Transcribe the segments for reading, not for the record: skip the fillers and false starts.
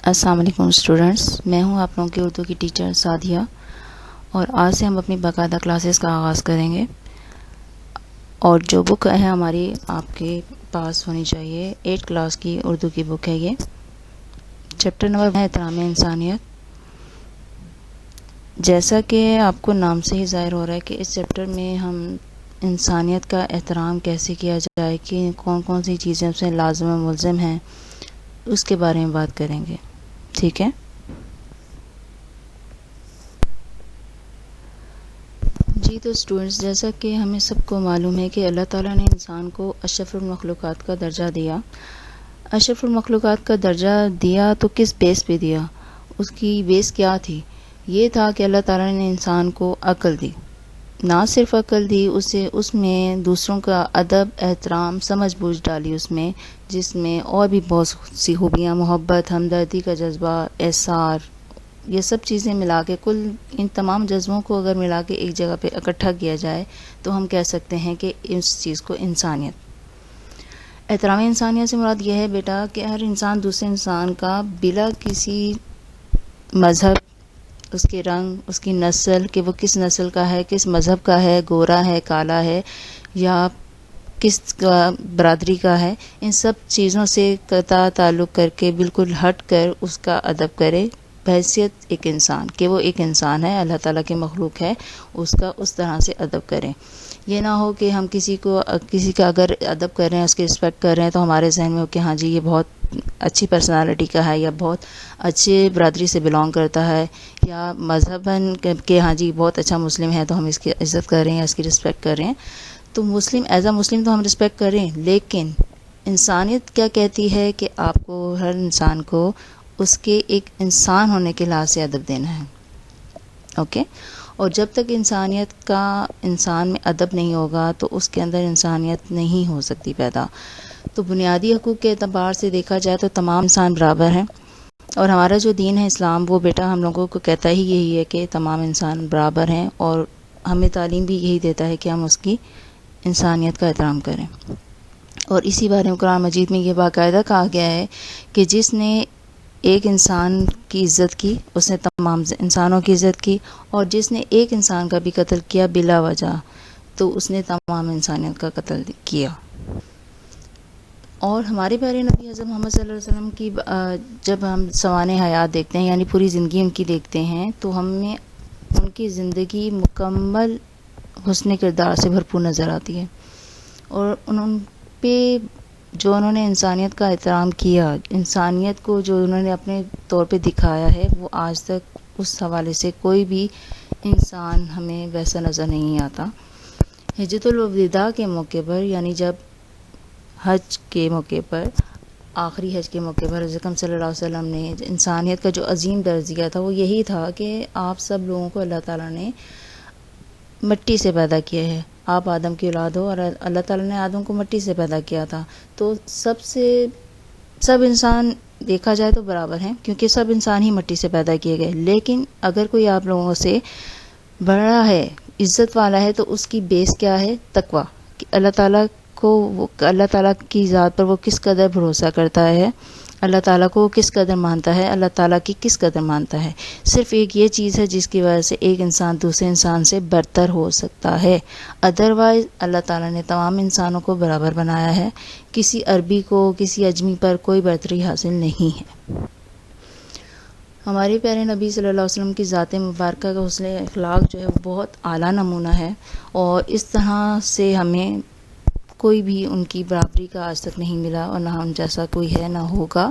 السلام علیکم اسٹوڈنٹس، میں ہوں آپ لوگوں کی اردو کی ٹیچر سعدیہ، اور آج سے ہم اپنی باقاعدہ کلاسز کا آغاز کریں گے۔ اور جو بک ہے ہماری آپ کے پاس ہونی چاہیے، 8 کلاس کی اردو کی بک ہے یہ۔ چیپٹر نمبر ہے احترام انسانیت۔ جیسا کہ آپ کو نام سے ہی ظاہر ہو رہا ہے کہ اس چیپٹر میں ہم انسانیت کا احترام کیسے کیا جائے، کہ کون کون سی چیزیں اس میں لازم و ملزم ہیں، اس کے بارے میں بات کریں گے، ٹھیک ہے؟ جی تو اسٹوڈنٹس، جیسا کہ ہمیں سب کو معلوم ہے کہ اللہ تعالیٰ نے انسان کو اشرف المخلوقات کا درجہ دیا۔ اشرف المخلوقات کا درجہ دیا تو کس بیس پہ دیا؟ اس کی بیس کیا تھی؟ یہ تھا کہ اللہ تعالیٰ نے انسان کو عقل دی، نہ صرف عقل دی، اسے اس میں دوسروں کا ادب، احترام، سمجھ بوجھ ڈالی اس میں، جس میں اور بھی بہت سی خوبیاں، محبت، ہمدردی کا جذبہ، احسار، یہ سب چیزیں ملا کے، کل ان تمام جذبوں کو اگر ملا کے ایک جگہ پہ اکٹھا کیا جائے تو ہم کہہ سکتے ہیں کہ اس چیز کو انسانیت۔ احترام انسانیت سے مراد یہ ہے بیٹا کہ ہر انسان دوسرے انسان کا بلا کسی مذہب، اس کے رنگ، اس کی نسل، کہ وہ کس نسل کا ہے، کس مذہب کا ہے، گورا ہے، کالا ہے، یا کس برادری کا ہے، ان سب چیزوں سے قطع تعلق کر کے بالکل ہٹ کر اس کا ادب کرے بحیثیت ایک انسان، کہ وہ ایک انسان ہے، اللہ تعالیٰ کی مخلوق ہے، اس کا اس طرح سے ادب کریں۔ یہ نہ ہو کہ ہم کسی کا اگر ادب کر رہے ہیں، اس کی رسپیکٹ کر رہے ہیں، تو ہمارے ذہن میں ہو کہ ہاں جی یہ بہت اچھی پرسنالٹی کا ہے، یا بہت اچھے برادری سے بلانگ کرتا ہے، یا مذہباً کہ ہاں جی بہت اچھا مسلم ہے تو ہم اس کی عزت کر رہے ہیں، اس کی رسپیکٹ کر رہے ہیں۔ تو مسلم ایز اے مسلم تو ہم رسپیکٹ کریں، لیکن انسانیت کیا کہتی ہے کہ آپ کو، ہر انسان کو اس کے ایک انسان ہونے کے لحاظ سے ادب دینا ہے، اوکے؟ اور جب تک انسانیت کا انسان میں ادب نہیں ہوگا تو اس کے اندر انسانیت نہیں ہو سکتی پیدا۔ تو بنیادی حقوق کے اعتبار سے دیکھا جائے تو تمام انسان برابر ہیں، اور ہمارا جو دین ہے اسلام، وہ بیٹا ہم لوگوں کو کہتا ہی یہی ہے کہ تمام انسان برابر ہیں، اور ہمیں تعلیم بھی یہی دیتا ہے کہ ہم اس کی انسانیت کا احترام کریں۔ اور اسی بارے میں قرآن مجید میں یہ باقاعدہ کہا گیا ہے کہ جس نے ایک انسان کی عزت کی، اس نے تمام انسانوں کی عزت کی، اور جس نے ایک انسان کا بھی قتل کیا بلا وجہ، تو اس نے تمام انسانیت کا قتل کیا۔ اور ہمارے پیارے نبی حضرت محمد صلی اللہ علیہ وسلم کی جب ہم سوانح حیات دیکھتے ہیں، یعنی پوری زندگی ان کی دیکھتے ہیں، تو ہمیں ان کی زندگی مکمل حسن کردار سے بھرپور نظر آتی ہے، اور ان پہ جو انہوں نے انسانیت کا احترام کیا، انسانیت کو جو انہوں نے اپنے طور پہ دکھایا ہے، وہ آج تک اس حوالے سے کوئی بھی انسان ہمیں ویسا نظر نہیں آتا۔ حجۃ الوداع کے موقع پر، یعنی جب حج کے موقع پر، آخری حج کے موقع پر حضرت اکرم صلی اللہ علیہ وسلم نے انسانیت کا جو عظیم درس دیا تھا، وہ یہی تھا کہ آپ سب لوگوں کو اللہ تعالیٰ نے مٹی سے پیدا کیا ہے، آپ آدم کی اولاد ہو، اور اللہ تعالیٰ نے آدم کو مٹی سے پیدا کیا تھا، تو سب انسان دیکھا جائے تو برابر ہیں، کیونکہ سب انسان ہی مٹی سے پیدا کیے گئے۔ لیکن اگر کوئی آپ لوگوں سے بڑا ہے، عزت والا ہے، تو اس کی بیس کیا ہے؟ تقویٰ، کہ اللہ تعالیٰ کی ذات پر وہ کس قدر بھروسہ کرتا ہے، اللہ تعالیٰ کو وہ کس قدر مانتا ہے، اللہ تعالیٰ کی کس قدر مانتا ہے۔ صرف ایک یہ چیز ہے جس کی وجہ سے ایک انسان دوسرے انسان سے برتر ہو سکتا ہے، ادروائز اللہ تعالیٰ نے تمام انسانوں کو برابر بنایا ہے، کسی عربی کو، کسی اجمی پر کوئی برتری حاصل نہیں ہے۔ ہمارے پیارے نبی صلی اللہ علیہ وسلم کی ذات مبارکہ کا حسن اخلاق جو ہے وہ بہت اعلیٰ نمونہ ہے، اور اس طرح سے ہمیں کوئی بھی ان کی برابری کا آج تک نہیں ملا، اور نہ ان جیسا کوئی ہے، نہ ہوگا۔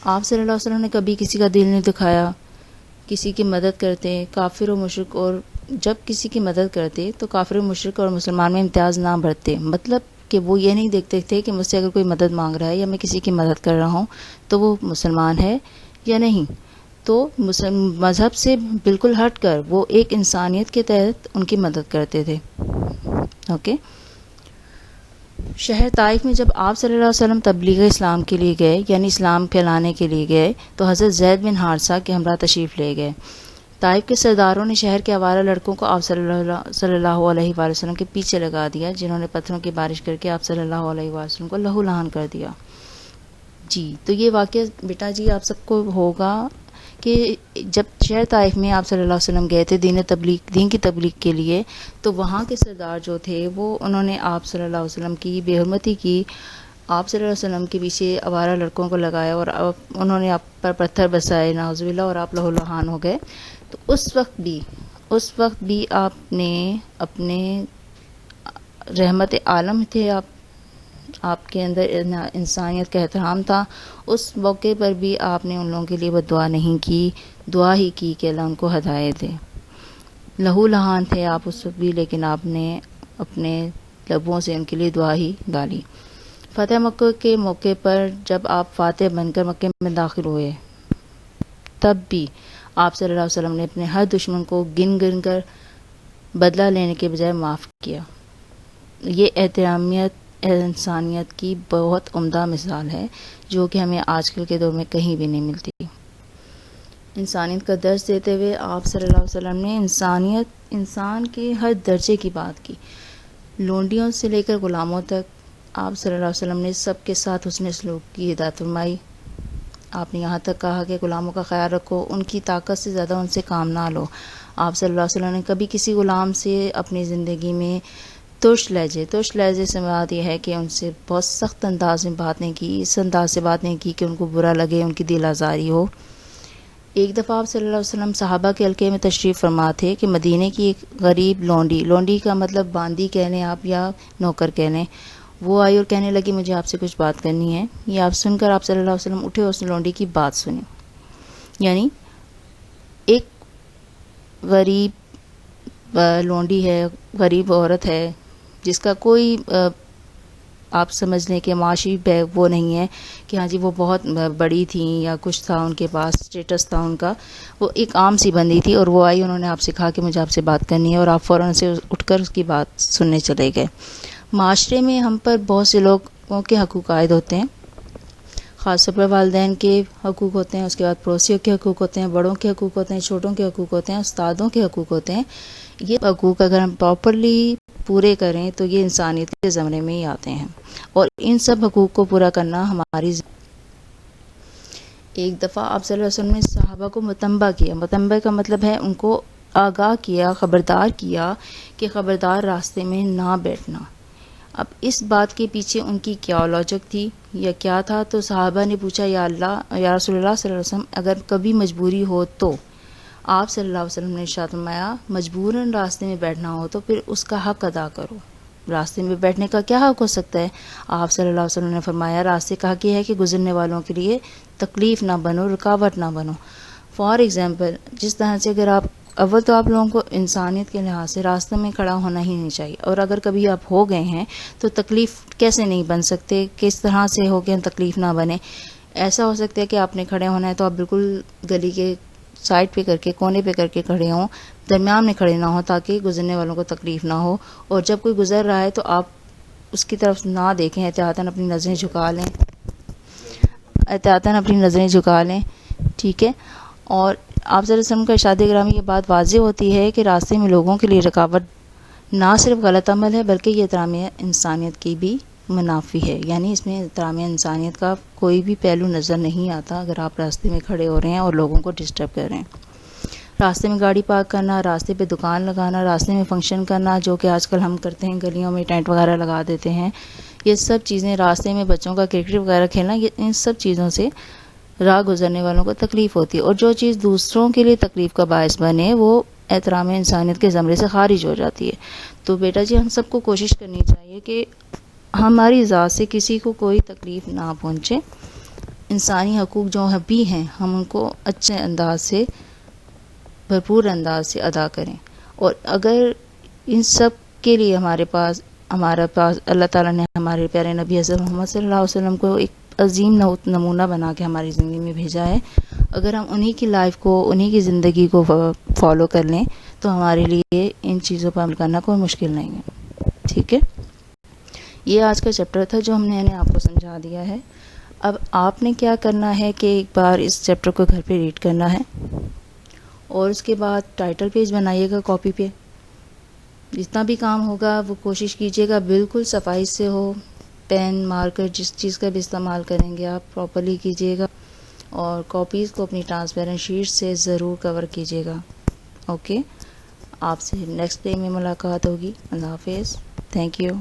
آپ صلی اللہ علیہ وسلم نے کبھی کسی کا دل نہیں دکھایا، کسی کی مدد کرتے، کافر و مشرک، اور جب کسی کی مدد کرتے تو کافر و مشرک اور مسلمان میں امتیاز نہ بڑھتے، مطلب کہ وہ یہ نہیں دیکھتے تھے کہ مجھ سے اگر کوئی مدد مانگ رہا ہے یا میں کسی کی مدد کر رہا ہوں تو وہ مسلمان ہے یا نہیں، تو مذہب سے بالکل ہٹ کر وہ ایک انسانیت کے تحت ان کی مدد کرتے تھے، اوکے؟ شہر طائف میں جب آپ صلی اللہ علیہ وسلم تبلیغ اسلام کے لیے گئے، یعنی اسلام پھیلانے کے لیے گئے، تو حضرت زید بن حارثہ کے ہمراہ تشریف لے گئے۔ طائف کے سرداروں نے شہر کے آوارہ لڑکوں کو آپ صلی اللہ علیہ وآلہ وسلم کے پیچھے لگا دیا، جنہوں نے پتھروں کی بارش کر کے آپ صلی اللہ علیہ وآلہ وسلم کو لہو لہان کر دیا۔ جی تو یہ واقعہ بیٹا جی آپ سب کو ہوگا کہ جب شہر طائف میں آپ صلی اللہ علیہ وسلم گئے تھے دین کی تبلیغ کے لیے، تو وہاں کے سردار جو تھے وہ انہوں نے آپ صلی اللہ علیہ وسلم کی بے حرمتی کی. آپ صلی اللہ علیہ وسلم کے پیچھے آوارہ لڑکوں کو لگایا اور انہوں نے آپ پر پتھر برسائے نعوذ باللہ، اور آپ لہو لہان ہو گئے. تو اس وقت بھی آپ نے اپنے رحمت عالم تھے، آپ کے اندر انسانیت کا احترام تھا. اس موقع پر بھی آپ نے ان لوگوں کے لیے وہ دعا نہیں کی، دعا ہی کی کہ اللہ ان کو ہدایت دے. لہو لہان تھے آپ اس وقت بھی، لیکن آپ نے اپنے لبوں سے ان کے لیے دعا ہی ڈالی. فتح مکہ کے موقع پر جب آپ فاتح بن کر مکہ میں داخل ہوئے، تب بھی آپ صلی اللہ علیہ وسلم نے اپنے ہر دشمن کو گن گن کر بدلہ لینے کے بجائے معاف کیا. یہ احترامیت انسانیت کی بہت عمدہ مثال ہے، جو کہ ہمیں آج کل کے دور میں کہیں بھی نہیں ملتی. انسانیت کا درس دیتے ہوئے آپ صلی اللہ علیہ وسلم نے انسان کے ہر درجے کی بات کی. لونڈیوں سے لے کر غلاموں تک آپ صلی اللہ علیہ وسلم نے سب کے ساتھ حسن سلوک کی ہدایت فرمائی. آپ نے یہاں تک کہا کہ غلاموں کا خیال رکھو، ان کی طاقت سے زیادہ ان سے کام نہ لو. آپ صلی اللہ علیہ وسلم نے کبھی کسی غلام سے اپنی زندگی میں ترش لہجے سے مراد یہ ہے کہ ان سے بہت سخت انداز میں بات نہیں کی، اس انداز سے بات نہیں کی کہ ان کو برا لگے، ان کی دل آزاری ہو. ایک دفعہ آپ صلی اللہ علیہ وسلم صحابہ کے حلقے میں تشریف فرما تھے کہ مدینے کی ایک غریب لونڈی کا مطلب باندی کہہ لیں آپ یا نوکر کہہ لیں، وہ آئی اور کہنے لگی مجھے آپ سے کچھ بات کرنی ہے. یہ آپ سن کر آپ صلی اللہ علیہ وسلم اٹھے اور اس نے لونڈی کی بات سنی. یعنی ایک غریب لونڈی ہے، غریب عورت ہے، جس کا کوئی آپ سمجھ لیں کہ معاشی وہ نہیں ہے کہ ہاں جی وہ بہت بڑی تھیں یا کچھ تھا ان کے پاس، اسٹیٹس تھا ان کا. وہ ایک عام سی بندی تھی اور وہ آئی، انہوں نے آپ سے کہا کہ مجھے آپ سے بات کرنی ہے، اور آپ فوراً سے اٹھ کر اس کی بات سننے چلے گئے. معاشرے میں ہم پر بہت سے لوگوں کے حقوق عائد ہوتے ہیں، خاص طور پر والدین کے حقوق ہوتے ہیں، اس کے بعد پڑوسیوں کے حقوق ہوتے ہیں، بڑوں کے حقوق ہوتے ہیں، چھوٹوں کے حقوق ہوتے ہیں، استادوں کے حقوق ہوتے ہیں. یہ حقوق اگر ہم پراپرلی پورے کریں تو یہ انسانیت کے زمرے میں ہی آتے ہیں، اور ان سب حقوق کو پورا کرنا ہماری ایک دفعہ آپ صلی اللہ علیہ وسلم نے صحابہ کو متنبہ کا مطلب ہے ان کو آگاہ کیا، خبردار کیا کہ خبردار راستے میں نہ بیٹھنا. اب اس بات کے پیچھے ان کی کیا لاجک تھی یا کیا تھا؟ تو صحابہ نے پوچھا یا رسول اللہ صلی اللہ علیہ وسلم اگر کبھی مجبوری ہو تو؟ آپ صلی اللہ علیہ وسلم نے ارشاد فرمایا مجبوراً راستے میں بیٹھنا ہو تو پھر اس کا حق ادا کرو. راستے میں بیٹھنے کا کیا حق ہو سکتا ہے؟ آپ صلی اللہ علیہ وسلم نے فرمایا راستے کا حق یہ ہے کہ گزرنے والوں کے لیے تکلیف نہ بنو، رکاوٹ نہ بنو. فار ایگزامپل، جس طرح سے اگر اول تو آپ لوگوں کو انسانیت کے لحاظ سے راستے میں کھڑا ہونا ہی نہیں چاہیے، اور اگر کبھی آپ ہو گئے ہیں تو تکلیف کیسے نہیں بن سکتے، کس طرح سے ہو کہ تکلیف نہ بنے. ایسا ہو سکتا ہے کہ آپ نے کھڑے ہونا ہے تو آپ بالکل گلی کے سائڈ پہ کر کے، کونے پہ کر کے کھڑے ہوں، درمیان میں کھڑے نہ ہوں تاکہ گزرنے والوں کو تکلیف نہ ہو. اور جب کوئی گزر رہا ہے تو آپ اس کی طرف نہ دیکھیں، احتیاطاً اپنی نظریں جھکا لیں، ٹھیک ہے. اور آپ صلی اللہ علیہ وسلم کا ارشاد گرامی یہ بات واضح ہوتی ہے کہ راستے میں لوگوں کے لیے رکاوٹ نہ صرف غلط عمل ہے بلکہ یہ احترام انسانیت کی بھی منافی ہے. یعنی اس میں احترام انسانیت کا کوئی بھی پہلو نظر نہیں آتا اگر آپ راستے میں کھڑے ہو رہے ہیں اور لوگوں کو ڈسٹرب کر رہے ہیں. راستے میں گاڑی پارک کرنا، راستے پہ دکان لگانا، راستے میں فنکشن کرنا، جو کہ آج کل ہم کرتے ہیں، گلیوں میں ٹینٹ وغیرہ لگا دیتے ہیں، یہ سب چیزیں، راستے میں بچوں کا کرکٹ وغیرہ کھیلنا، یہ ان سب چیزوں سے راہ گزرنے والوں کو تکلیف ہوتی ہے. اور جو چیز دوسروں کے لیے تکلیف کا باعث بنے وہ احترام انسانیت کے زمرے سے خارج ہو جاتی ہے. تو بیٹا جی ہم سب کو کوشش کرنی چاہیے کہ ہماری ذات سے کسی کو کوئی تکلیف نہ پہنچے. انسانی حقوق جو بھی ہیں ہم ان کو اچھے انداز سے، بھرپور انداز سے ادا کریں. اور اگر ان سب کے لیے ہمارے پاس اللہ تعالیٰ نے ہمارے پیارے نبی حضرت محمد صلی اللہ علیہ وسلم کو ایک عظیم نمونہ بنا کے ہماری زندگی میں بھیجا ہے، اگر ہم انہی کی لائف کو، انہی کی زندگی کو فالو کر لیں تو ہمارے لیے ان چیزوں پر عمل کرنا کوئی مشکل نہیں ہے. ٹھیک ہے، یہ آج کا چیپٹر تھا جو ہم نے آپ کو سمجھا دیا ہے. اب آپ نے کیا کرنا ہے کہ ایک بار اس چیپٹر کو گھر پہ ریڈ کرنا ہے، اور اس کے بعد ٹائٹل پیج بنائیے گا کاپی پہ. جتنا بھی کام ہوگا وہ کوشش کیجیے گا بالکل صفائی سے ہو، پین مارکر جس چیز کا بھی استعمال کریں گے آپ پراپرلی کیجیے گا، اور کاپیز کو اپنی ٹرانسپیرنٹ شیٹ سے ضرور کور کیجیے گا. اوکے، آپ سے نیکسٹ ڈے میں ملاقات ہوگی. اللہ حافظ. Thank you.